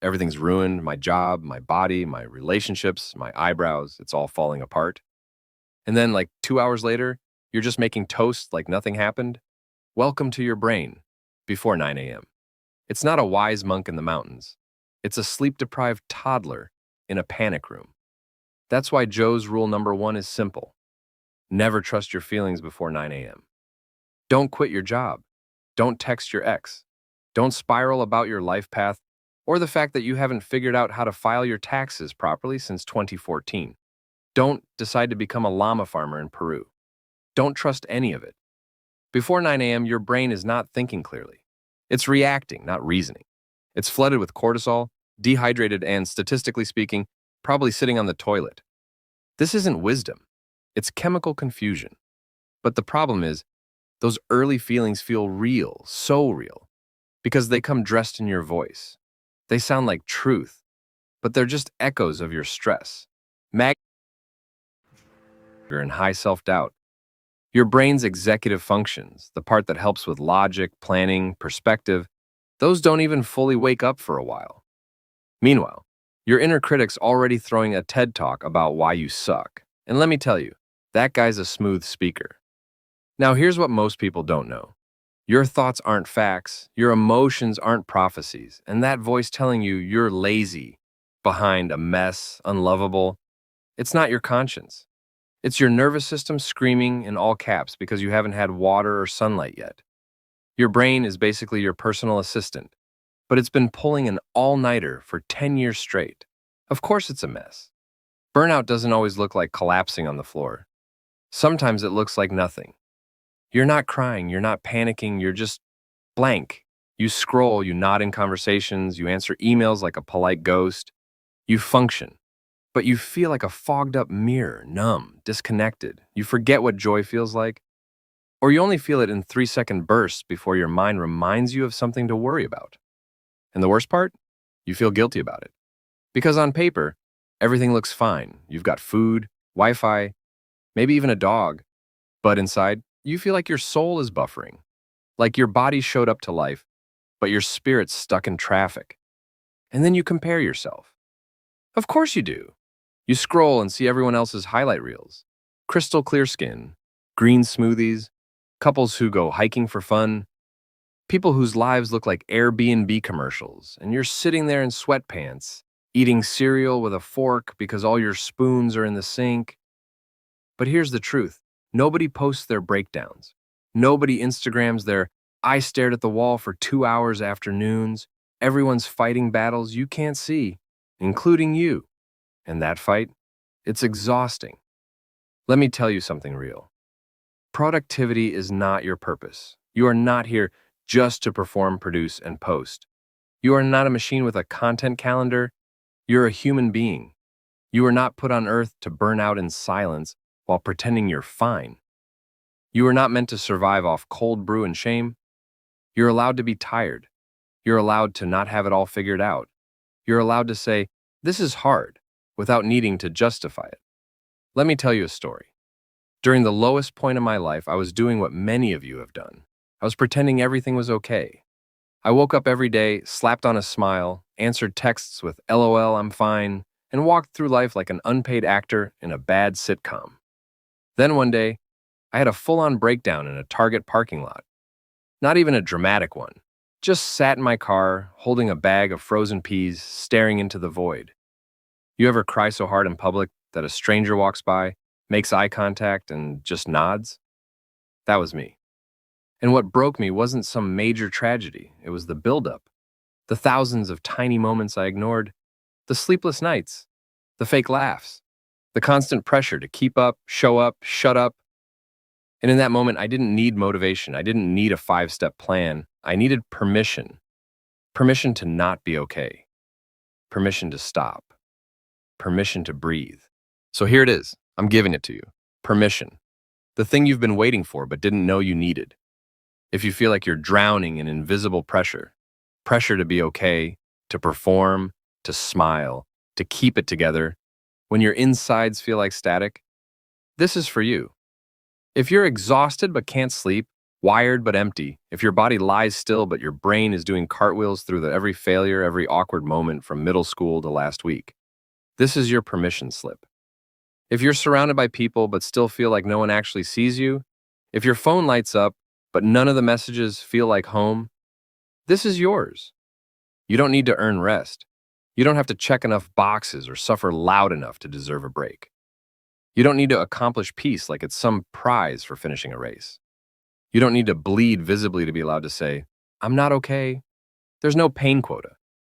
Everything's ruined, my job, my body, my relationships, my eyebrows, it's all falling apart. And then, like 2 hours later, you're just making toast like nothing happened. Welcome to your brain before 9 a.m. It's not a wise monk in the mountains. It's a sleep-deprived toddler in a panic room. That's why Joe's rule number one is simple. Never trust your feelings before 9 a.m. Don't quit your job. Don't text your ex. Don't spiral about your life path or the fact that you haven't figured out how to file your taxes properly since 2014. Don't decide to become a llama farmer in Peru. Don't trust any of it. Before 9 a.m., your brain is not thinking clearly. It's reacting, not reasoning. It's flooded with cortisol, dehydrated, and statistically speaking, probably sitting on the toilet. This isn't wisdom. It's chemical confusion. But the problem is, those early feelings feel real, so real, because they come dressed in your voice. They sound like truth, but they're just echoes of your stress. You're in high self-doubt. Your brain's executive functions, the part that helps with logic, planning, perspective, those don't even fully wake up for a while. Meanwhile, your inner critic's already throwing a TED talk about why you suck. And let me tell you, that guy's a smooth speaker. Now here's what most people don't know. Your thoughts aren't facts, your emotions aren't prophecies, and that voice telling you you're lazy, behind, a mess, unlovable, it's not your conscience. It's your nervous system screaming in all caps because you haven't had water or sunlight yet. Your brain is basically your personal assistant, but it's been pulling an all-nighter for 10 years straight. Of course it's a mess. Burnout doesn't always look like collapsing on the floor. Sometimes it looks like nothing. You're not crying, you're not panicking, you're just blank. You scroll, you nod in conversations, you answer emails like a polite ghost. You function, but you feel like a fogged-up mirror, numb, disconnected. You forget what joy feels like, or you only feel it in 3-second bursts before your mind reminds you of something to worry about. And the worst part? You feel guilty about it. Because on paper, everything looks fine. You've got food, Wi-Fi, maybe even a dog. But inside, you feel like your soul is buffering. Like your body showed up to life, but your spirit's stuck in traffic. And then you compare yourself. Of course you do. You scroll and see everyone else's highlight reels. Crystal clear skin, green smoothies, couples who go hiking for fun, people whose lives look like Airbnb commercials, and you're sitting there in sweatpants, eating cereal with a fork because all your spoons are in the sink. But here's the truth. Nobody posts their breakdowns. Nobody Instagrams their "I stared at the wall for 2 hours" afternoons. Everyone's fighting battles you can't see, including you. And that fight, it's exhausting. Let me tell you something real. Productivity is not your purpose. You are not here just to perform, produce, and post. You are not a machine with a content calendar. You're a human being. You are not put on earth to burn out in silence while pretending you're fine. You are not meant to survive off cold brew and shame. You're allowed to be tired. You're allowed to not have it all figured out. You're allowed to say, "This is hard," without needing to justify it. Let me tell you a story. During the lowest point of my life, I was doing what many of you have done. I was pretending everything was okay. I woke up every day, slapped on a smile, answered texts with "LOL, I'm fine," and walked through life like an unpaid actor in a bad sitcom. Then one day, I had a full-on breakdown in a Target parking lot. Not even a dramatic one. Just sat in my car, holding a bag of frozen peas, staring into the void. You ever cry so hard in public that a stranger walks by, makes eye contact, and just nods? That was me. And what broke me wasn't some major tragedy. It was the buildup. The thousands of tiny moments I ignored. The sleepless nights. The fake laughs. The constant pressure to keep up, show up, shut up. And in that moment, I didn't need motivation. I didn't need a 5-step plan. I needed permission. Permission to not be okay. Permission to stop. Permission to breathe. So here it is. I'm giving it to you. Permission. The thing you've been waiting for but didn't know you needed. If you feel like you're drowning in invisible pressure, pressure to be okay, to perform, to smile, to keep it together, when your insides feel like static, this is for you. If you're exhausted but can't sleep, Wired but empty. If your body lies still but your brain is doing cartwheels through every failure, every awkward moment from middle school to last week, this is your permission slip. If you're surrounded by people but still feel like no one actually sees you, if your phone lights up but none of the messages feel like home, this is yours. You don't need to earn rest. You don't have to check enough boxes or suffer loud enough to deserve a break. You don't need to accomplish peace like it's some prize for finishing a race. You don't need to bleed visibly to be allowed to say, I'm not okay. There's no pain quota.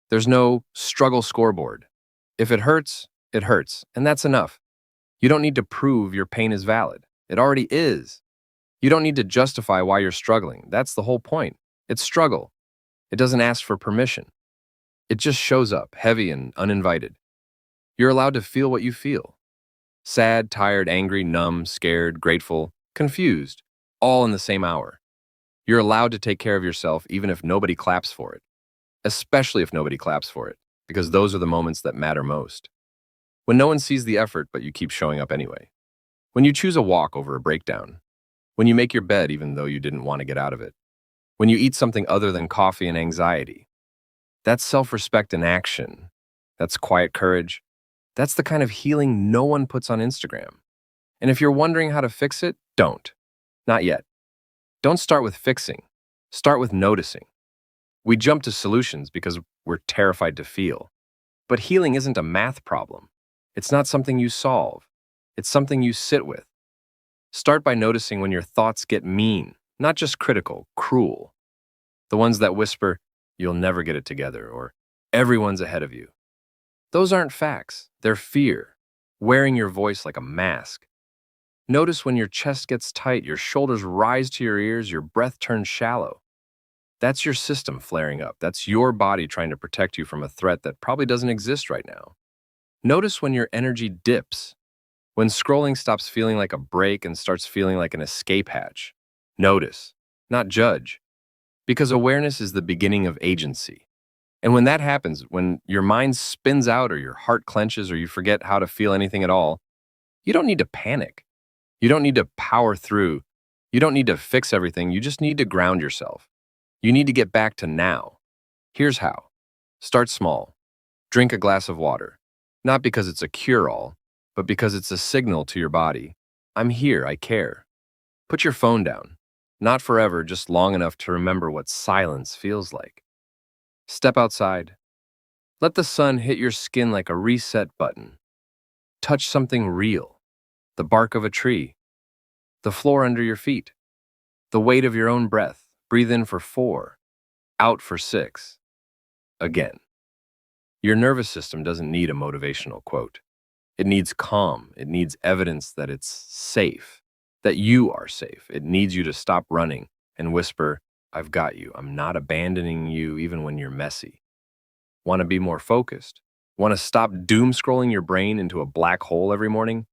There's no struggle scoreboard. If it hurts, and that's enough. You don't need to prove your pain is valid. It already is. You don't need to justify why you're struggling. That's the whole point. It's struggle. It doesn't ask for permission. It just shows up, heavy and uninvited. You're allowed to feel what you feel. Sad, tired, angry, numb, scared, grateful, confused, all in the same hour. You're allowed to take care of yourself even if nobody claps for it. Especially if nobody claps for it, because those are the moments that matter most. When no one sees the effort but you keep showing up anyway. When you choose a walk over a breakdown. When you make your bed even though you didn't want to get out of it. When you eat something other than coffee and anxiety. That's self-respect in action. That's quiet courage. That's the kind of healing no one puts on Instagram. And if you're wondering how to fix it, don't. Not yet. Don't start with fixing. Start with noticing. We jump to solutions because we're terrified to feel. But healing isn't a math problem. It's not something you solve. It's something you sit with. Start by noticing when your thoughts get mean, not just critical, cruel. The ones that whisper, you'll never get it together, or everyone's ahead of you. Those aren't facts. They're fear, wearing your voice like a mask. Notice when your chest gets tight, your shoulders rise to your ears, your breath turns shallow. That's your system flaring up. That's your body trying to protect you from a threat that probably doesn't exist right now. Notice when your energy dips, when scrolling stops feeling like a break and starts feeling like an escape hatch. Notice, not judge, because awareness is the beginning of agency. And when that happens, when your mind spins out or your heart clenches or you forget how to feel anything at all, you don't need to panic. You don't need to power through. You don't need to fix everything. You just need to ground yourself. You need to get back to now. Here's how. Start small. Drink a glass of water. Not because it's a cure-all, but because it's a signal to your body. I'm here, I care. Put your phone down. Not forever, just long enough to remember what silence feels like. Step outside. Let the sun hit your skin like a reset button. Touch something real. The bark of a tree. The floor under your feet. The weight of your own breath. Breathe in for 4. Out for 6. Again. Your nervous system doesn't need a motivational quote. It needs calm. It needs evidence that it's safe, that you are safe. It needs you to stop running and whisper, I've got you. I'm not abandoning you even when you're messy. Want to be more focused? Want to stop doom scrolling your brain into a black hole every morning?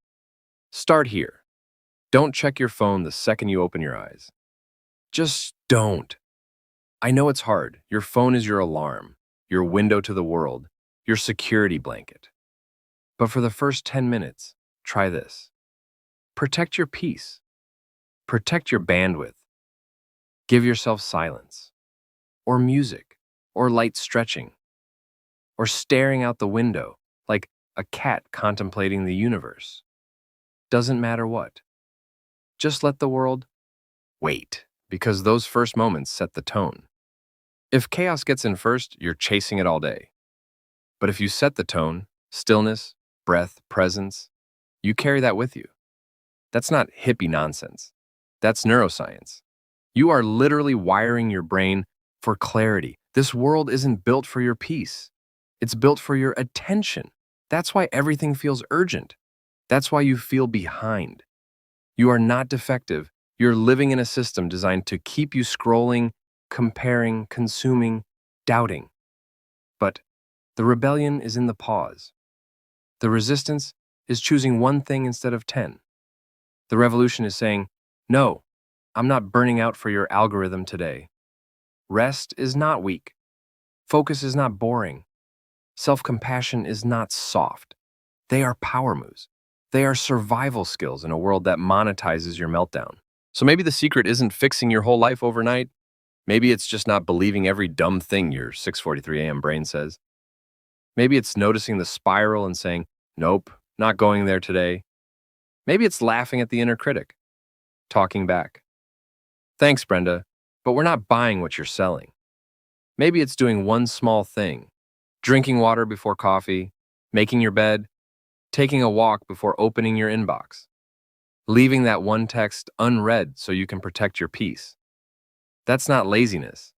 Start here. Don't check your phone the second you open your eyes. Just don't. I know it's hard. Your phone is your alarm, your window to the world, your security blanket. But for the first 10 minutes, try this. Protect your peace. Protect your bandwidth. Give yourself silence, or music, or light stretching, or staring out the window like a cat contemplating the universe. Doesn't matter what. Just let the world wait, because those first moments set the tone. If chaos gets in first, you're chasing it all day. But if you set the tone, stillness, breath, presence, you carry that with you. That's not hippie nonsense. That's neuroscience. You are literally wiring your brain for clarity. This world isn't built for your peace. It's built for your attention. That's why everything feels urgent. That's why you feel behind. You are not defective. You're living in a system designed to keep you scrolling, comparing, consuming, doubting. But the rebellion is in the pause. The resistance is choosing one thing instead of 10. The revolution is saying, no, I'm not burning out for your algorithm today. Rest is not weak. Focus is not boring. Self-compassion is not soft. They are power moves. They are survival skills in a world that monetizes your meltdown. So maybe the secret isn't fixing your whole life overnight. Maybe it's just not believing every dumb thing your 6:43 a.m. brain says. Maybe it's noticing the spiral and saying, "Nope, not going there today." Maybe it's laughing at the inner critic, talking back. "Thanks, Brenda, but we're not buying what you're selling." Maybe it's doing one small thing: drinking water before coffee, making your bed, taking a walk before opening your inbox, leaving that one text unread so you can protect your peace. That's not laziness.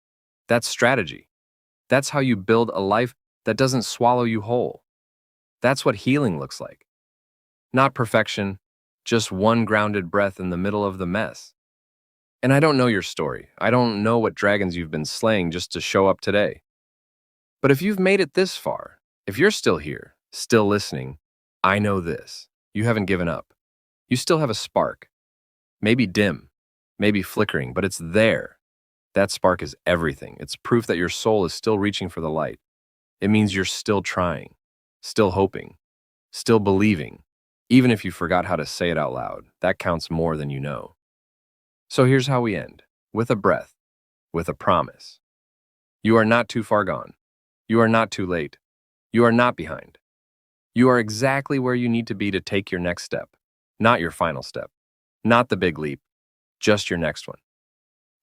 That's strategy. That's how you build a life that doesn't swallow you whole. That's what healing looks like. Not perfection, just one grounded breath in the middle of the mess. And I don't know your story. I don't know what dragons you've been slaying just to show up today. But if you've made it this far, if you're still here, still listening, I know this. You haven't given up. You still have a spark. Maybe dim, maybe flickering, but it's there. That spark is everything. It's proof that your soul is still reaching for the light. It means you're still trying, still hoping, still believing. Even if you forgot how to say it out loud, that counts more than you know. So here's how we end, with a breath, with a promise. You are not too far gone. You are not too late. You are not behind. You are exactly where you need to be to take your next step, not your final step, not the big leap, just your next one.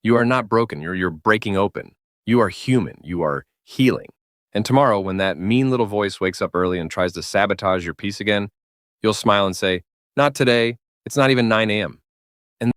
You are not broken. You're breaking open. You are human. You are healing. And tomorrow, when that mean little voice wakes up early and tries to sabotage your peace again, you'll smile and say, "Not today. It's not even 9 a.m.